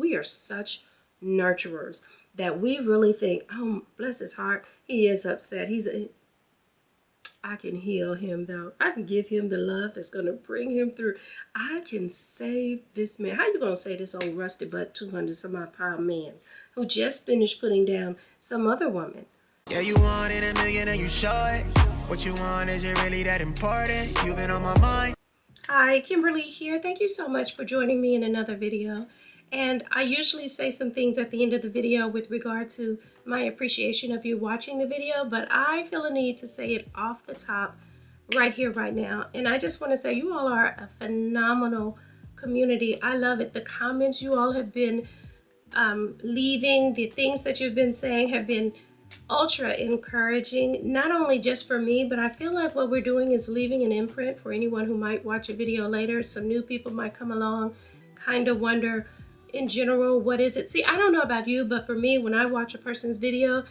we are such nurturers that we really think, oh, bless his heart, he is upset. I can heal him though. I can give him the love that's going to bring him through. I can save this man. How you going to say this old rusty butt 200 some odd pound man who just finished putting down some other woman? Yeah, you wanted a million and you show it. What you want isn't really that important. You've been on my mind. Hi, Kimberly here. Thank you so much for joining me in another video. And I usually say some things at the end of the video with regard to my appreciation of you watching the video, but I feel a need to say it off the top right here, right now. And I just want to say you all are a phenomenal community. I love it. The comments you all have been leaving, the things that you've been saying have been ultra encouraging, not only just for me, but I feel like what we're doing is leaving an imprint for anyone who might watch a video later. Some new people might come along, kind of wonder, in general, what is it? See, I don't know about you, but for me, when I watch a person's video,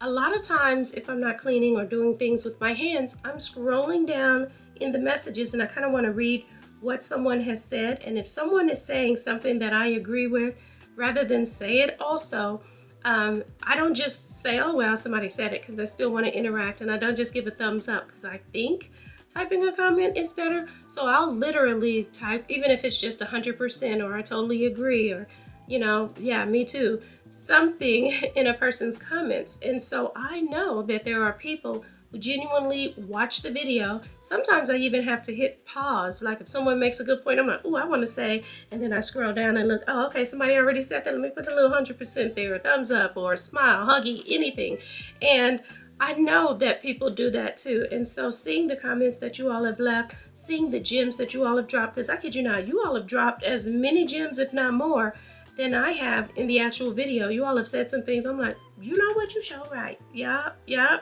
a lot of times if I'm not cleaning or doing things with my hands, I'm scrolling down in the messages and I kind of want to read what someone has said. And if someone is saying something that I agree with, rather than say it also, I don't just say, oh, well, somebody said it, because I still want to interact, and I don't just give a thumbs up because I think typing a comment is better. So I'll literally type, even if it's just 100% or I totally agree, or, you know, yeah, me too, something in a person's comments. And so I know that there are people who genuinely watch the video. Sometimes I even have to hit pause. Like if someone makes a good point, I'm like, oh, I want to say, and then I scroll down and look, oh, okay, somebody already said that. Let me put a little 100% there, a thumbs up or a smile, huggy, anything. And I know that people do that too. And so seeing the comments that you all have left, seeing the gems that you all have dropped, because I kid you not, you all have dropped as many gems, if not more, than I have in the actual video. You all have said some things. I'm like, you know what, you show right. Yeah,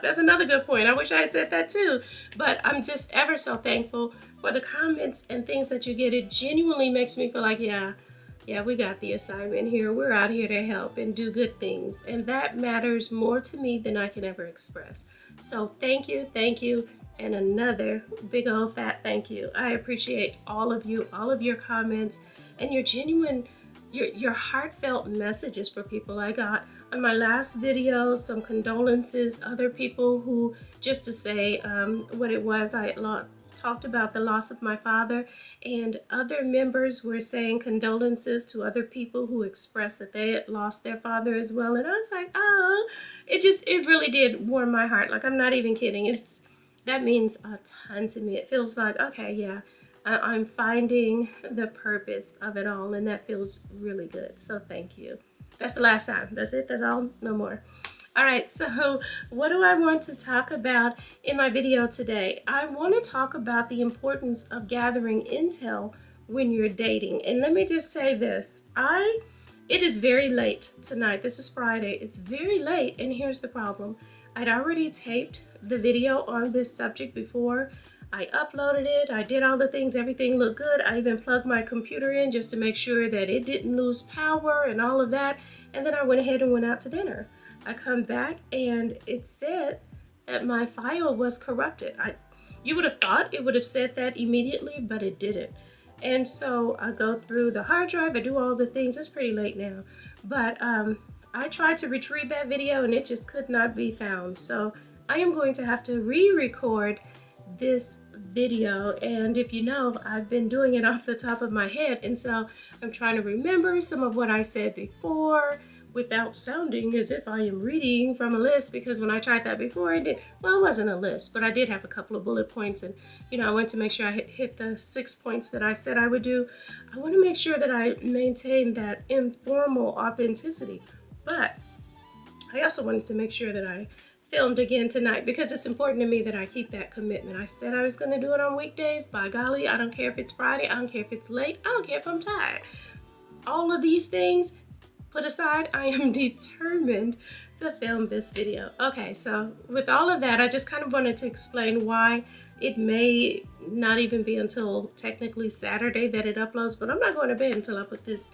that's another good point. I wish I had said that too. But I'm just ever so thankful for the comments and things that you get. It genuinely makes me feel like, yeah, we got the assignment here. We're out here to help and do good things. And that matters more to me than I can ever express. So thank you, and another big old fat thank you. I appreciate all of you, all of your comments, and your genuine, your heartfelt messages for people. I got on my last video some condolences, other people who, just to say what it was, I talked about the loss of my father, and other members were saying condolences to other people who expressed that they had lost their father as well. And I was like, oh, it really did warm my heart. Like, I'm not even kidding. That means a ton to me. It feels like, okay, yeah, I'm finding the purpose of it all, and that feels really good. So thank you. That's the last time. That's it. That's all. No more. All right, so what do I want to talk about in my video today? I want to talk about the importance of gathering intel when you're dating. And let me just say this. It is very late tonight. This is Friday. It's very late, and here's the problem. I'd already taped the video on this subject before. I uploaded it. I did all the things. Everything looked good. I even plugged my computer in just to make sure that it didn't lose power and all of that. And then I went ahead and went out to dinner. I come back and it said that my file was corrupted. You would have thought it would have said that immediately, but it didn't. And so I go through the hard drive. I do all the things. It's pretty late now. But I tried to retrieve that video and it just could not be found. So I am going to have to re-record this video, and if you know, I've been doing it off the top of my head, and so I'm trying to remember some of what I said before without sounding as if I am reading from a list, because when I tried that before, it wasn't a list, but I did have a couple of bullet points, and I went to make sure I hit the 6 points that I said I would do. I want to make sure that I maintain that informal authenticity, but I also wanted to make sure that I filmed again tonight, because it's important to me that I keep that commitment. I said I was going to do it on weekdays. By golly, I don't care if it's Friday, I don't care if it's late, I don't care if I'm tired. All of these things put aside, I am determined to film this video. Okay, so with all of that, I just kind of wanted to explain why it may not even be until technically Saturday that it uploads, but I'm not going to bed until I put this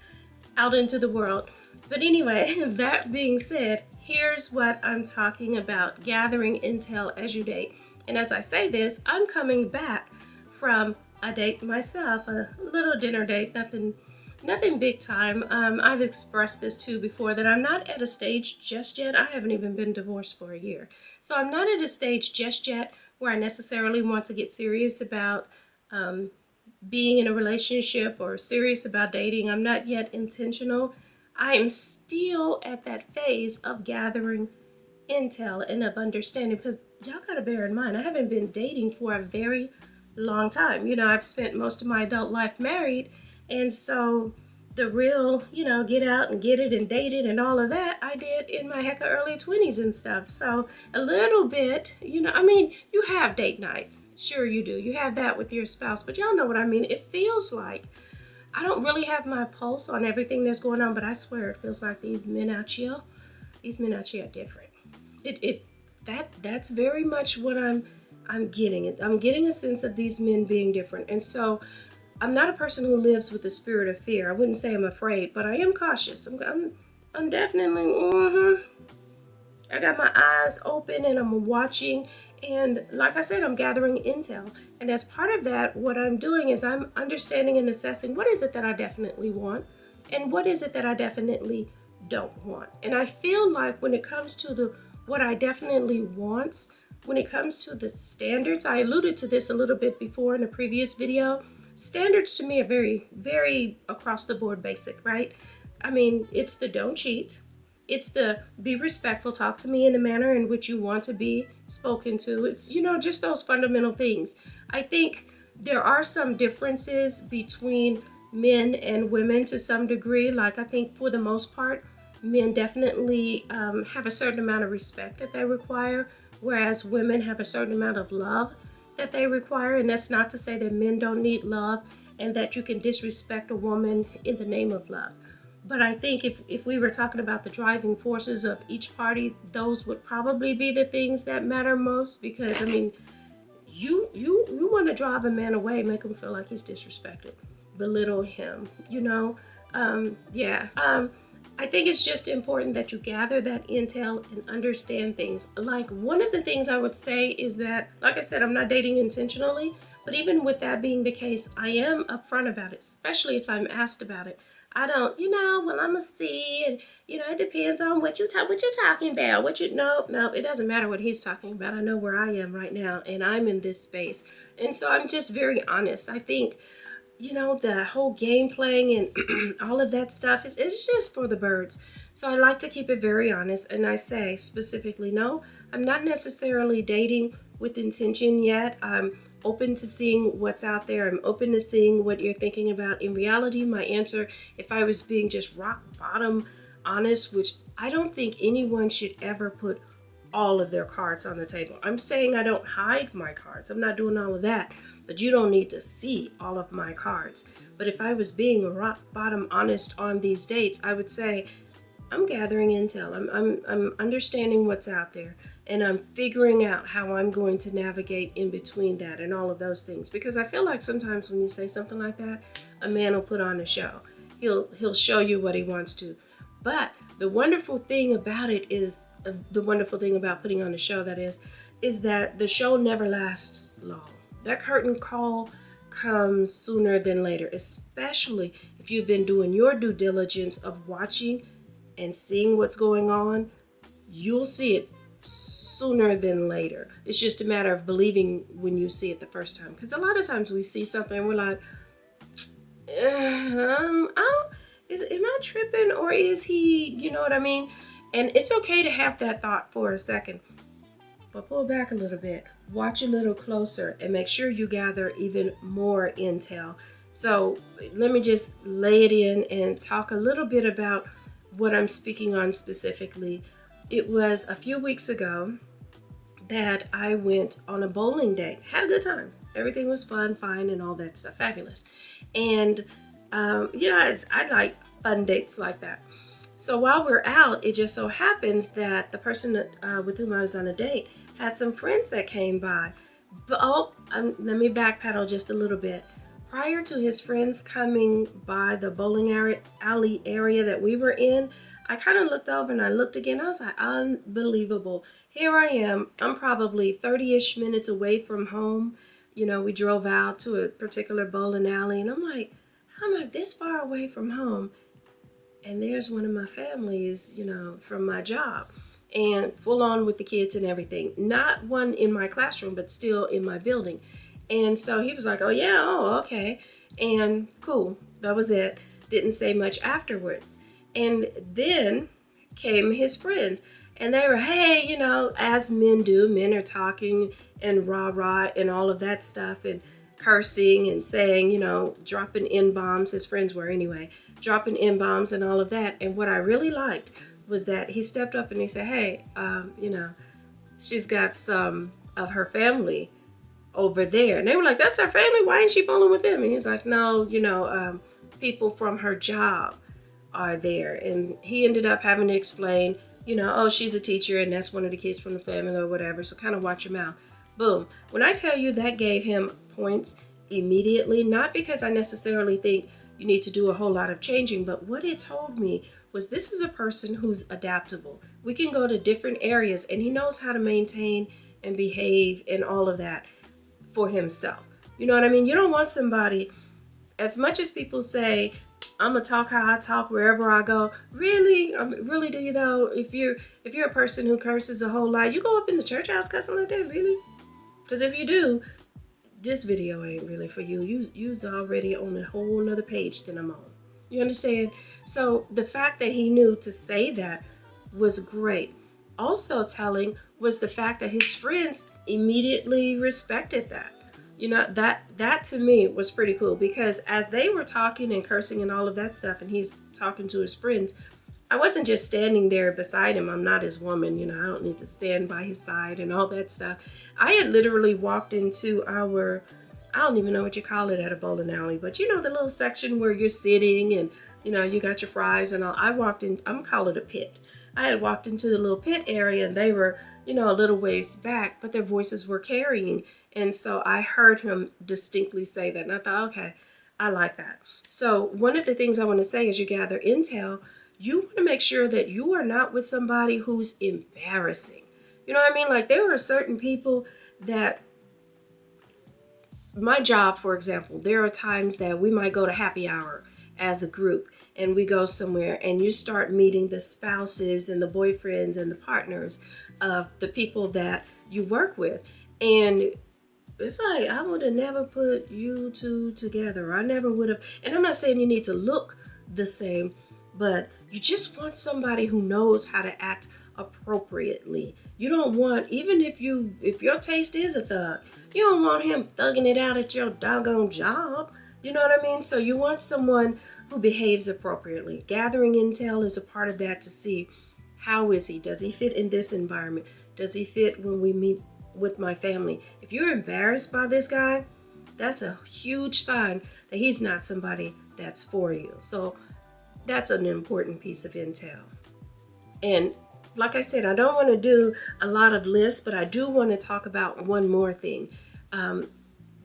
out into the world. But anyway, that being said, here's what I'm talking about: gathering intel as you date. And as I say this, I'm coming back from a date myself, a little dinner date, nothing Nothing big time. I've expressed this too before that I'm not at a stage just yet. I haven't even been divorced for a year. So I'm not at a stage just yet where I necessarily want to get serious about um, being in a relationship or serious about dating. I'm not yet intentional. I am still at that phase of gathering intel and of understanding, because y'all got to bear in mind, I haven't been dating for a very long time. I've spent most of my adult life married, and so the real, get out and get it and date it and all of that, I did in my heck of early 20s and stuff. So a little bit, I mean, you have date nights. Sure you do. You have that with your spouse, but y'all know what I mean. It feels like I don't really have my pulse on everything that's going on, but I swear it feels like these men out here are different. That's very much what I'm getting. I'm getting a sense of these men being different. And so I'm not a person who lives with a spirit of fear. I wouldn't say I'm afraid, but I am cautious. I'm definitely, I got my eyes open and I'm watching. And like I said, I'm gathering intel. And as part of that, what I'm doing is I'm understanding and assessing what is it that I definitely want and what is it that I definitely don't want. And I feel like when it comes to the what I definitely wants, when it comes to the standards, I alluded to this a little bit before in a previous video. Standards to me are very, very across the board basic, right? I mean, it's the don't cheat. It's the be respectful, talk to me in the manner in which you want to be spoken to. It's, just those fundamental things. I think there are some differences between men and women to some degree. Like, I think for the most part, men definitely have a certain amount of respect that they require, whereas women have a certain amount of love that they require. And that's not to say that men don't need love and that you can disrespect a woman in the name of love. But I think if we were talking about the driving forces of each party, those would probably be the things that matter most. Because I mean, you want to drive a man away, make him feel like he's disrespected, belittle him, yeah. I think it's just important that you gather that intel and understand things. Like, one of the things I would say is that, like I said, I'm not dating intentionally, but even with that being the case, I am upfront about it, especially if I'm asked about it. I don't, well, I'm a C, and it depends on what you're talking about. No, it doesn't matter what he's talking about. I know where I am right now, and I'm in this space, and so I'm just very honest. I think, the whole game playing and all of that stuff is just for the birds. So I like to keep it very honest, and I say specifically, no, I'm not necessarily dating with intention yet. I'm open to seeing what's out there. I'm open to seeing what you're thinking about. In reality, my answer, if I was being just rock bottom honest, which I don't think anyone should ever put all of their cards on the table. I'm saying I don't hide my cards. I'm not doing all of that. But you don't need to see all of my cards. But if I was being rock bottom honest on these dates, I would say I'm gathering intel. I'm understanding what's out there, and I'm figuring out how I'm going to navigate in between that and all of those things. Because I feel like sometimes when you say something like that, a man will put on a show. He'll show you what he wants to. But the wonderful thing about it is, the wonderful thing about putting on a show, that is that the show never lasts long. That curtain call comes sooner than later, especially if you've been doing your due diligence of watching and seeing what's going on. You'll see it sooner than later. It's just a matter of believing when you see it the first time. Because a lot of times we see something and we're like, am I tripping, or is he, you know what I mean? And it's okay to have that thought for a second. But pull back a little bit, watch a little closer, and make sure you gather even more intel. So let me just lay it in and talk a little bit about what I'm speaking on specifically. It was a few weeks ago that I went on a bowling date. Had a good time. Everything was fun, fine, and all that stuff. Fabulous. And, I like fun dates like that. So while we're out, it just so happens that the person with whom I was on a date had some friends that came by. But let me backpedal just a little bit. Prior to his friends coming by the bowling alley area that we were in, I kind of looked over and I looked again. I was like, unbelievable. Here I am. I'm probably 30-ish minutes away from home. We drove out to a particular bowling alley, and I'm like, I'm like this far away from home, and there's one of my families, from my job, and full on with the kids and everything. Not one in my classroom, but still in my building. And so he was like, oh yeah, oh okay. And cool, that was it. Didn't say much afterwards. And then came his friends. And they were, hey, as men do, men are talking and rah rah and all of that stuff and cursing and saying, dropping N bombs. His friends were anyway, dropping N bombs and all of that. And what I really liked was that he stepped up and he said, hey, she's got some of her family over there. And they were like, that's her family? Why ain't she fooling with them? And he's like, no, people from her job are there. And he ended up having to explain, oh, she's a teacher and that's one of the kids from the family or whatever. So kind of watch your mouth. Boom. When I tell you that gave him points immediately, not because I necessarily think you need to do a whole lot of changing, but what it told me was this is a person who's adaptable. We can go to different areas and he knows how to maintain and behave and all of that for himself. You know what I mean? You don't want somebody, as much as people say, I'm gonna talk how I talk wherever I go. Really? Really, do you though? If you're a person who curses a whole lot, you go up in the church house cussing like that, really? Because if you do, this video ain't really for you. You's already on a whole nother page than I'm on. You understand? So the fact that he knew to say that was great. Also telling was the fact that his friends immediately respected that. That to me was pretty cool, because as they were talking and cursing and all of that stuff, and he's talking to his friends, I wasn't just standing there beside him. I'm not his woman, I don't need to stand by his side and all that stuff. I had literally walked into I don't even know what you call it at a bowling alley, but the little section where you're sitting and, you got your fries and all. I walked in, I'm gonna call it a pit. I had walked into the little pit area and they were, a little ways back, but their voices were carrying. And so I heard him distinctly say that. And I thought, okay, I like that. So one of the things I want to say as you gather intel, you want to make sure that you are not with somebody who's embarrassing. You know what I mean? Like there are certain people that, my job, for example, there are times that we might go to happy hour as a group and we go somewhere and you start meeting the spouses and the boyfriends and the partners of the people that you work with. And it's like, I would have never put you two together. I never would have. And I'm not saying you need to look the same, but you just want somebody who knows how to act appropriately. You don't want, even if your taste is a thug, you don't want him thugging it out at your doggone job. You know what I mean? So you want someone who behaves appropriately. Gathering intel is a part of that to see how is he? Does he fit in this environment? Does he fit when we meet with my family? If you're embarrassed by this guy, that's a huge sign that he's not somebody that's for you. So that's an important piece of intel. And like I said, I don't want to do a lot of lists, but I do want to talk about one more thing.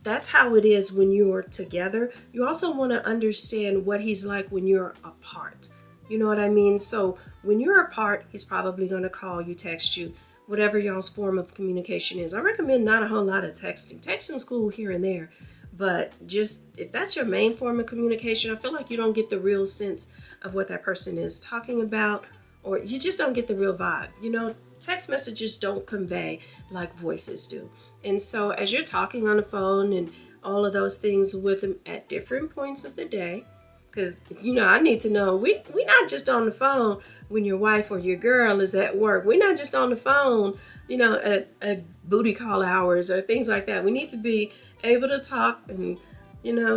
That's how it is when you're together. You also want to understand what he's like when you're apart. You know what I mean? So when you're apart, he's probably going to call you, text you, whatever y'all's form of communication is. I recommend not a whole lot of texting. Texting's cool here and there, but just if that's your main form of communication, I feel like you don't get the real sense of what that person is talking about, or you just don't get the real vibe. Text messages don't convey like voices do. And so as you're talking on the phone and all of those things with them at different points of the day, because, I need to know, we're not just on the phone when your wife or your girl is at work. We're not just on the phone, at booty call hours or things like that. We need to be able to talk and,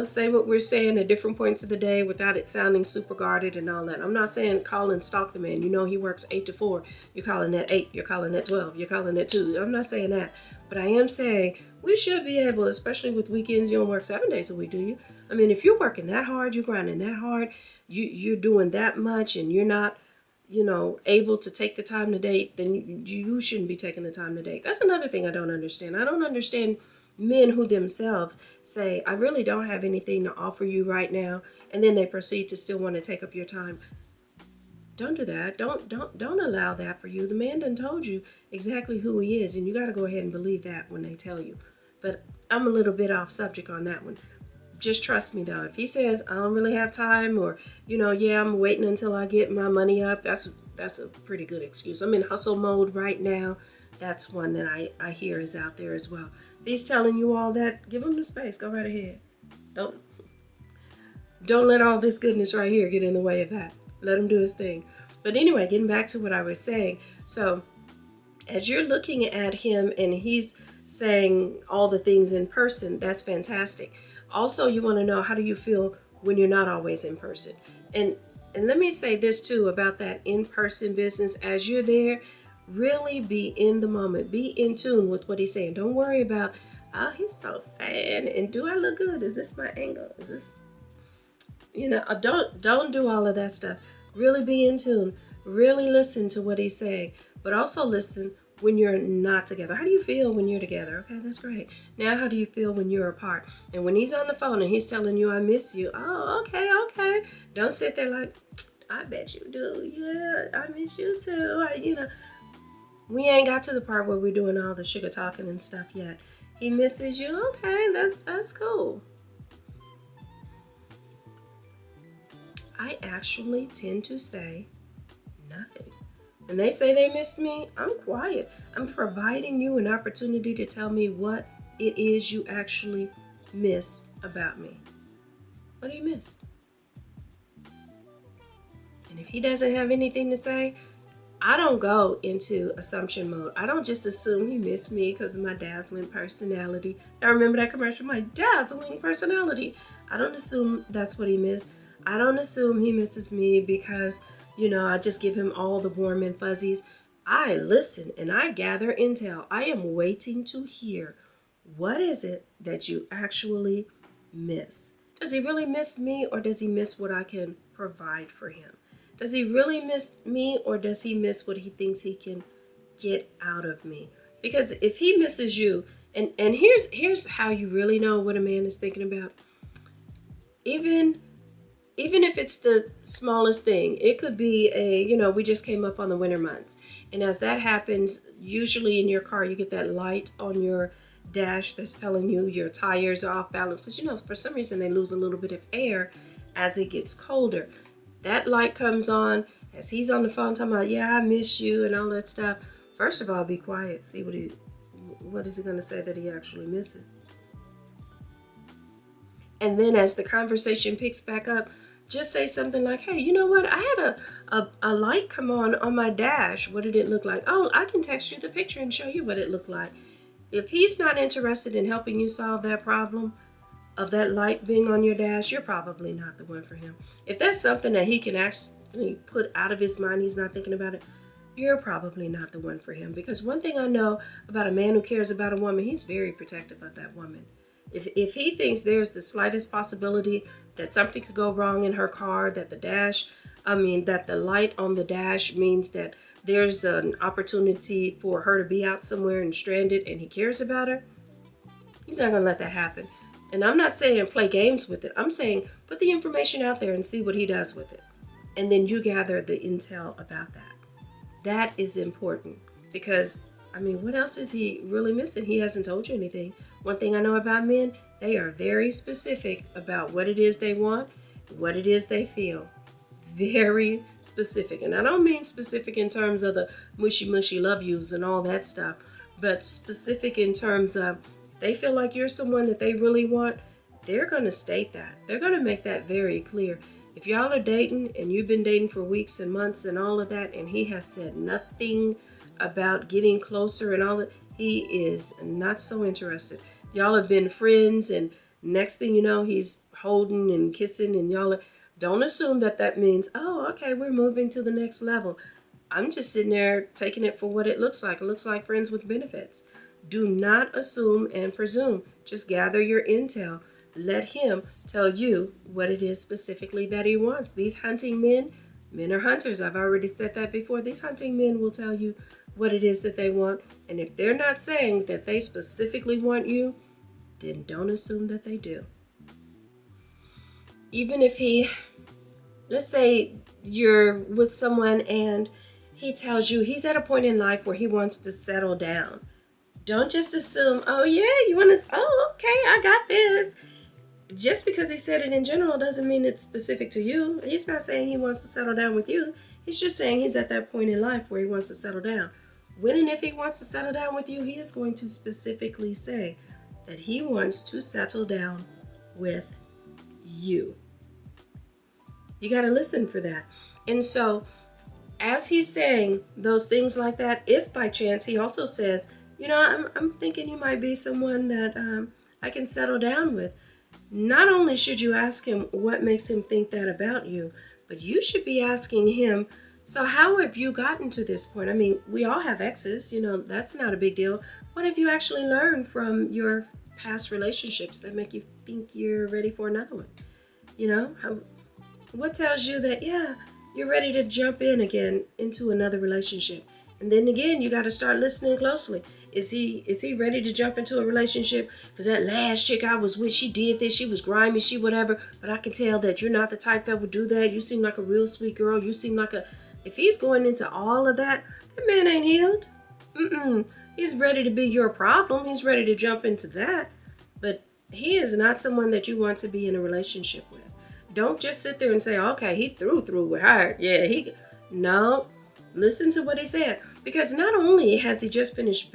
say what we're saying at different points of the day without it sounding super guarded and all that. I'm not saying call and stalk the man. He works 8 to 4. You're calling at 8. You're calling at 12. You're calling at 2. I'm not saying that. But I am saying we should be able, especially with weekends, you don't work 7 days a week, do you? I mean, if you're working that hard, you're grinding that hard, you're doing that much, and you're not, able to take the time to date, then you shouldn't be taking the time to date. That's another thing I don't understand. I don't understand men who themselves say, I really don't have anything to offer you right now, and then they proceed to still want to take up your time. Don't do that. Don't allow that for you. The man done told you exactly who he is, and you got to go ahead and believe that when they tell you. But I'm a little bit off subject on that one. just trust me though. If he says, I don't really have time, or, yeah, I'm waiting until I get my money up, that's a pretty good excuse. I'm in hustle mode right now. That's one that I hear is out there as well. If he's telling you all that, give him the space. Go right ahead. Don't let all this goodness right here get in the way of that. Let him do his thing. But anyway, getting back to what I was saying. So as you're looking at him and he's saying all the things in person, that's fantastic. Also, you want to know, how do you feel when you're not always in person? And let me say this too about that in-person business. As you're there, really be in the moment. Be in tune with what he's saying. Don't worry about, oh, he's so fat, and do I look good? Is this my angle? Is this, don't do all of that stuff. Really be in tune. Really listen to what he's saying, but also listen when you're not together. How do you feel when you're together? Okay, that's great. Now, how do you feel when you're apart? And when he's on the phone and he's telling you, I miss you. Oh, okay. Don't sit there like, I bet you do. Yeah, I miss you too. We ain't got to the part where we're doing all the sugar talking and stuff yet. He misses you. Okay, that's cool. I actually tend to say nothing. When they say they miss me, I'm quiet. I'm providing you an opportunity to tell me what it is you actually miss about me. What do you miss? And if he doesn't have anything to say, I don't go into assumption mode. I don't just assume he missed me because of my dazzling personality. I remember that commercial, my dazzling personality. I don't assume that's what he missed. I don't assume he misses me because, I just give him all the warm and fuzzies. I listen and I gather intel. I am waiting to hear, what is it that you actually miss? Does he really miss me, or does he miss what I can provide for him? Does he really miss me, or does he miss what he thinks he can get out of me? Because if he misses you, and here's how you really know what a man is thinking about. Even if it's the smallest thing, it could be we just came up on the winter months. And as that happens, usually in your car, you get that light on your dash that's telling you your tires are off balance. Because, for some reason, they lose a little bit of air as it gets colder. That light comes on as he's on the phone talking about, yeah, I miss you and all that stuff. First of all, be quiet. See what is he going to say that he actually misses? And then as the conversation picks back up, just say something like, hey, you know what? I had a light come on my dash. What did it look like? Oh, I can text you the picture and show you what it looked like. If he's not interested in helping you solve that problem of that light being on your dash, you're probably not the one for him. If that's something that he can actually put out of his mind, he's not thinking about it, you're probably not the one for him. Because one thing I know about a man who cares about a woman, he's very protective of that woman. If he thinks there's the slightest possibility that something could go wrong in her car, that the light on the dash means that there's an opportunity for her to be out somewhere and stranded and he cares about her, he's not going to let that happen. And I'm not saying play games with it. I'm saying put the information out there and see what he does with it. And then you gather the intel about that. That is important because, what else is he really missing? He hasn't told you anything. One thing I know about men, they are very specific about what it is they want, what it is they feel. Very specific. And I don't mean specific in terms of the mushy love yous and all that stuff, but specific in terms of they feel like you're someone that they really want, they're going to state that. They're going to make that very clear. If y'all are dating and you've been dating for weeks and months and all of that, and he has said nothing about getting closer and all that, he is not so interested. Y'all have been friends, and next thing you know, he's holding and kissing, and don't assume that means, oh, okay, we're moving to the next level. I'm just sitting there taking it for what it looks like. It looks like friends with benefits. Do not assume and presume. Just gather your intel. Let him tell you what it is specifically that he wants. These hunting men are hunters. I've already said that before. These hunting men will tell you what it is that they want. And if they're not saying that they specifically want you, then don't assume that they do. Even if let's say you're with someone and he tells you he's at a point in life where he wants to settle down. Don't just assume, oh yeah, you want to, oh okay, I got this. just because he said it in general doesn't mean it's specific to you. He's not saying he wants to settle down with you. He's just saying he's at that point in life where he wants to settle down. When and if he wants to settle down with you, he is going to specifically say that he wants to settle down with you. You got to listen for that. And so as he's saying those things like that, if by chance he also says, you know, I'm thinking you might be someone that I can settle down with. Not only should you ask him what makes him think that about you, but you should be asking him, so how have you gotten to this point? I mean, we all have exes, you know, that's not a big deal. What have you actually learned from your past relationships that make you think you're ready for another one? You know, what tells you that, yeah, you're ready to jump in again into another relationship? And then again, you got to start listening closely. Is he ready to jump into a relationship? Because that last chick I was with, she did this, she was grimy, she whatever. But I can tell that you're not the type that would do that. You seem like a real sweet girl. You seem like a... If he's going into all of that, that man ain't healed. He's ready to be your problem. He's ready to jump into that. But he is not someone that you want to be in a relationship with. Don't just sit there and say, okay, he threw with her. Yeah, No, listen to what he said. Because not only has he just finished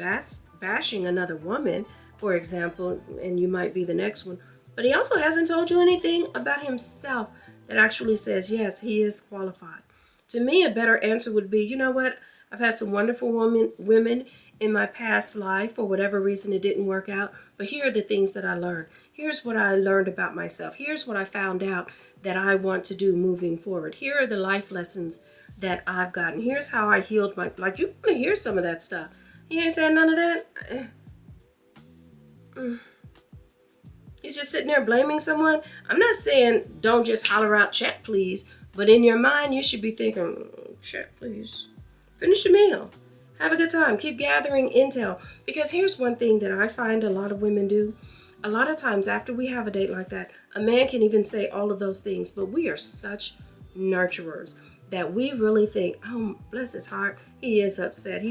bashing another woman, for example, and you might be the next one, but he also hasn't told you anything about himself that actually says, yes, he is qualified. To me, a better answer would be, you know what? I've had some wonderful women in my past life. For whatever reason, it didn't work out. But here are the things that I learned. Here's what I learned about myself. Here's what I found out that I want to do moving forward. Here are the life lessons that I've gotten. Here's how I healed my... Like, you want to hear some of that stuff. He ain't saying none of that. He's just sitting there blaming someone. I'm not saying don't just holler out, check, please. But in your mind, you should be thinking, check, please. Finish the meal. Have a good time. Keep gathering intel. Because here's one thing that I find a lot of women do. A lot of times after we have a date like that, a man can even say all of those things. But we are such nurturers that we really think, oh, bless his heart, he is upset.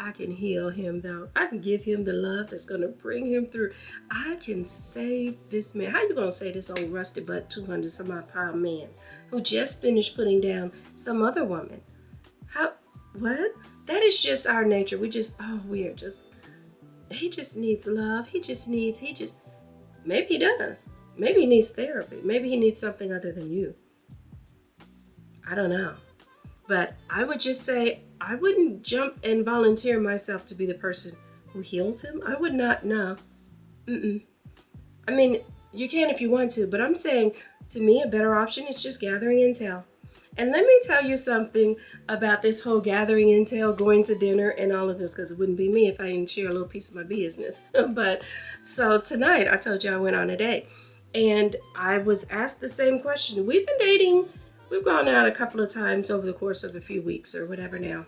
I can heal him though. I can give him the love that's going to bring him through. I can save this man. How you going to say this old rusty butt 200 some odd pound man who just finished putting down some other woman? What? That is just our nature. He just needs love. Maybe he does. Maybe he needs therapy. Maybe he needs something other than you. I don't know. But I would just say, I wouldn't jump and volunteer myself to be the person who heals him. I would not, no. I mean, you can if you want to, but I'm saying, to me, a better option is just gathering intel. And let me tell you something about this whole gathering intel, going to dinner, and all of this, because it wouldn't be me if I didn't share a little piece of my business. But so tonight, I told you I went on a date, and I was asked the same question. We've been dating. We've gone out a couple of times over the course of a few weeks or whatever now.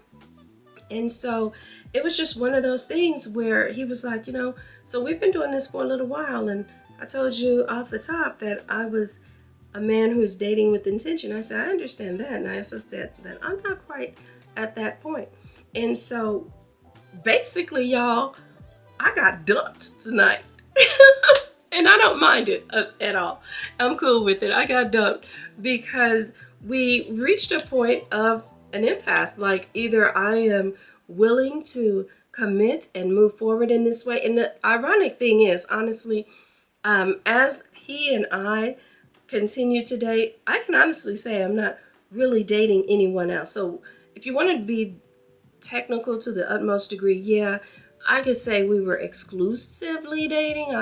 And so it was just one of those things where he was like, you know, so we've been doing this for a little while. And I told you off the top that I was a man who's dating with intention. I said, I understand that. And I also said that I'm not quite at that point. And so basically, y'all, I got dumped tonight. And I don't mind it at all. I'm cool with it. I got dumped because we reached a point of an impasse. Like, either I am willing to commit and move forward in this way. And the ironic thing is, honestly, as he and I continue to date, I can honestly say I'm not really dating anyone else. So if you want to be technical to the utmost degree, yeah, I could say we were exclusively dating,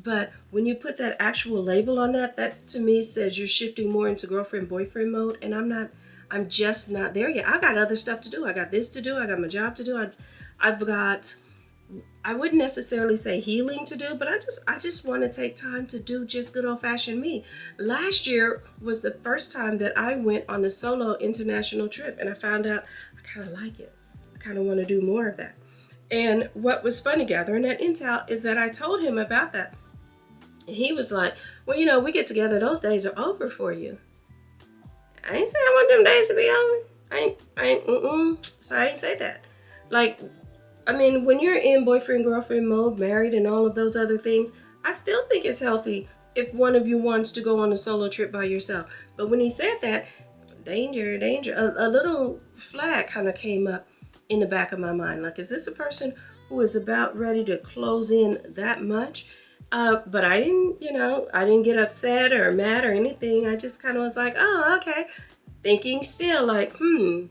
but when you put that actual label on that, that to me says you're shifting more into girlfriend-boyfriend mode, and I'm just not there yet. I got other stuff to do. I got this to do. I got my job to do. I wouldn't necessarily say healing to do, but I just want to take time to do just good old-fashioned me. Last year was the first time that I went on a solo international trip, and I found out I kind of like it. I kind of want to do more of that. And what was funny gathering that intel is that I told him about that. And he was like, well, we get together, those days are over for you. I ain't say I want them days to be over. So I ain't say that. Like, I mean, when you're in boyfriend, girlfriend mode, married and all of those other things, I still think it's healthy if one of you wants to go on a solo trip by yourself. But when he said that, danger, danger, a little flag kind of came up in the back of my mind. Like, is this a person who is about ready to close in that much? But I didn't, I didn't get upset or mad or anything. I just kind of was like, oh, okay. Thinking still like, I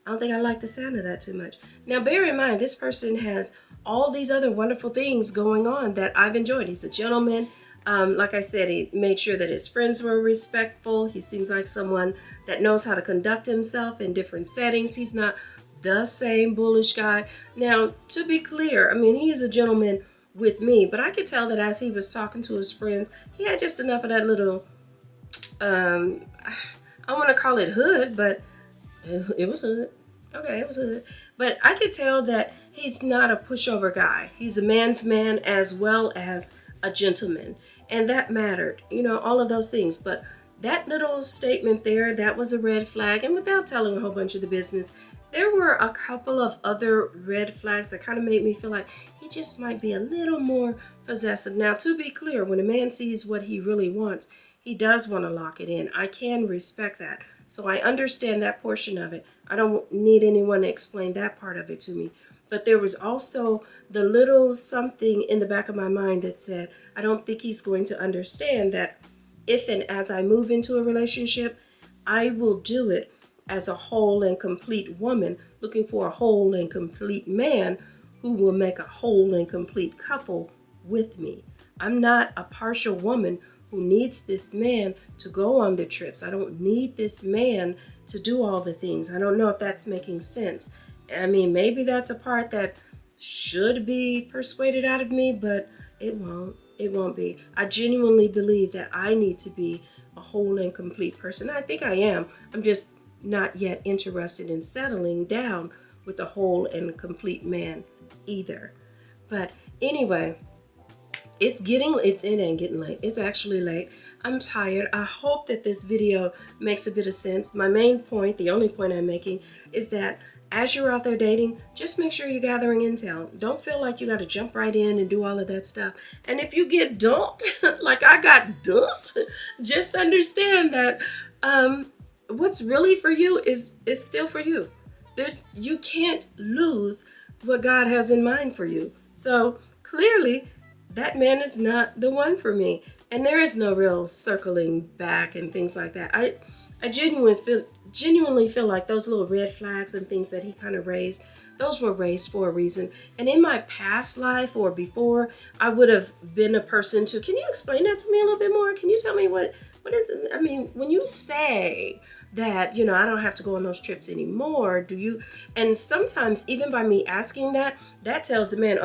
don't think I like the sound of that too much. Now, bear in mind, this person has all these other wonderful things going on that I've enjoyed. He's a gentleman. Like I said, he made sure that his friends were respectful. He seems like someone that knows how to conduct himself in different settings. He's not the same bullish guy. Now, to be clear, I mean, he is a gentleman with me, but I could tell that as he was talking to his friends, he had just enough of that little, I want to call it hood, but it was hood. Okay, it was hood. But I could tell that he's not a pushover guy. He's a man's man as well as a gentleman. And that mattered, all of those things. But that little statement there, that was a red flag. And without telling a whole bunch of the business, there were a couple of other red flags that kind of made me feel like he just might be a little more possessive. Now, to be clear, when a man sees what he really wants, he does want to lock it in. I can respect that. So I understand that portion of it. I don't need anyone to explain that part of it to me. But there was also the little something in the back of my mind that said, I don't think he's going to understand that if and as I move into a relationship, I will do it as a whole and complete woman, looking for a whole and complete man who will make a whole and complete couple with me. I'm not a partial woman who needs this man to go on the trips. I don't need this man to do all the things. I don't know if that's making sense. I mean, maybe that's a part that should be persuaded out of me, but it won't. It won't be. I genuinely believe that I need to be a whole and complete person. I think I am. I'm just not yet interested in settling down with a whole and complete man either. But anyway, it ain't getting late. It's actually late. I'm tired. I hope that this video makes a bit of sense. My main point, the only point I'm making, is that as you're out there dating, just make sure you're gathering intel. Don't feel like you got to jump right in and do all of that stuff. And if you get dumped, like I got dumped, just understand that what's really for you is still for you. You can't lose what God has in mind for you. So clearly, that man is not the one for me. And there is no real circling back and things like that. I genuinely feel like those little red flags and things that he kind of raised, those were raised for a reason. And in my past life or before, I would have been a person to, can you explain that to me a little bit more? Can you tell me what is it? I mean, when you say that, I don't have to go on those trips anymore, do you? And sometimes even by me asking that tells the man,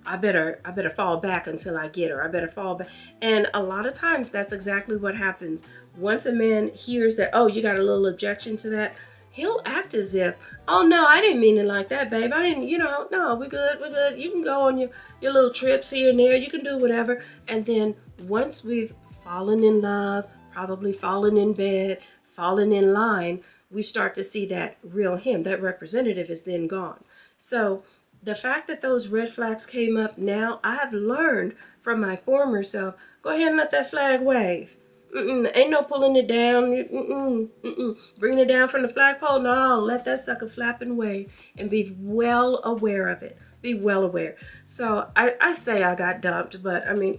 I better fall back until I get her. I better fall back. And a lot of times that's exactly what happens. Once a man hears that, oh, you got a little objection to that, he'll act as if, oh no, I didn't mean it like that, babe. I didn't, no, we're good. You can go on your little trips here and there. You can do whatever. And then once we've fallen in love, probably fallen in bed, fallen in line, we start to see that real him. That representative is then gone. So the fact that those red flags came up now, I have learned from my former self, go ahead and let that flag wave. Ain't no pulling it down. Bringing it down from the flagpole. No, let that sucker flap and wave and be well aware of it. Be well aware. So I say I got dumped, but I mean,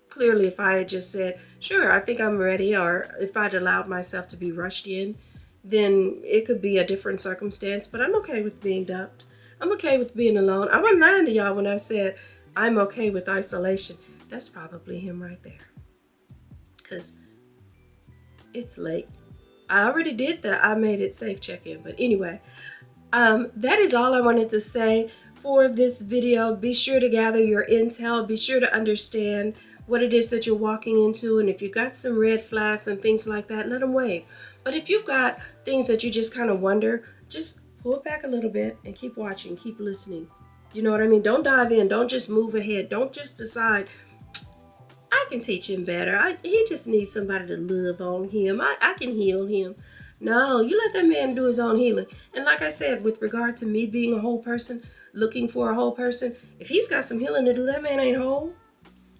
clearly, if I had just said, sure, I think I'm ready, or if I'd allowed myself to be rushed in, then it could be a different circumstance, but I'm okay with being dumped. I'm okay with being alone. I wasn't lying to y'all when I said I'm okay with isolation. That's probably him right there. Because it's late. I already did the I made it safe check-in. But anyway, that is all I wanted to say for this video. Be sure to gather your intel. Be sure to understand what it is that you're walking into. And if you've got some red flags and things like that, let them wave. But if you've got things that you just kind of wonder, just pull it back a little bit and keep watching, keep listening. You know what I mean? Don't dive in. Don't just move ahead. Don't just decide, I can teach him better. He just needs somebody to love on him. I can heal him. No, you let that man do his own healing. And like I said, with regard to me being a whole person, looking for a whole person, if he's got some healing to do, that man ain't whole.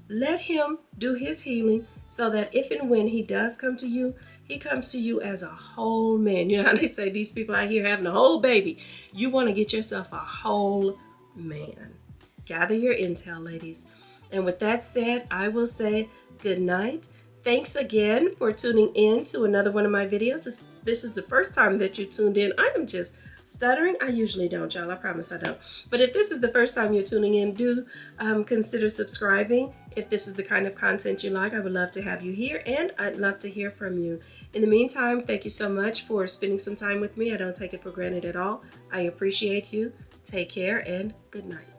Let him do his healing so that if and when he does come to you, he comes to you as a whole man. You know how they say these people out here having a whole baby. You want to get yourself a whole man. Gather your intel, ladies. And with that said, I will say good night. Thanks again for tuning in to another one of my videos. If this is the first time that you tuned in, I am just stuttering. I usually don't, y'all. I promise I don't. But if this is the first time you're tuning in, do consider subscribing. If this is the kind of content you like, I would love to have you here, and I'd love to hear from you. In the meantime, thank you so much for spending some time with me. I don't take it for granted at all. I appreciate you. Take care and good night.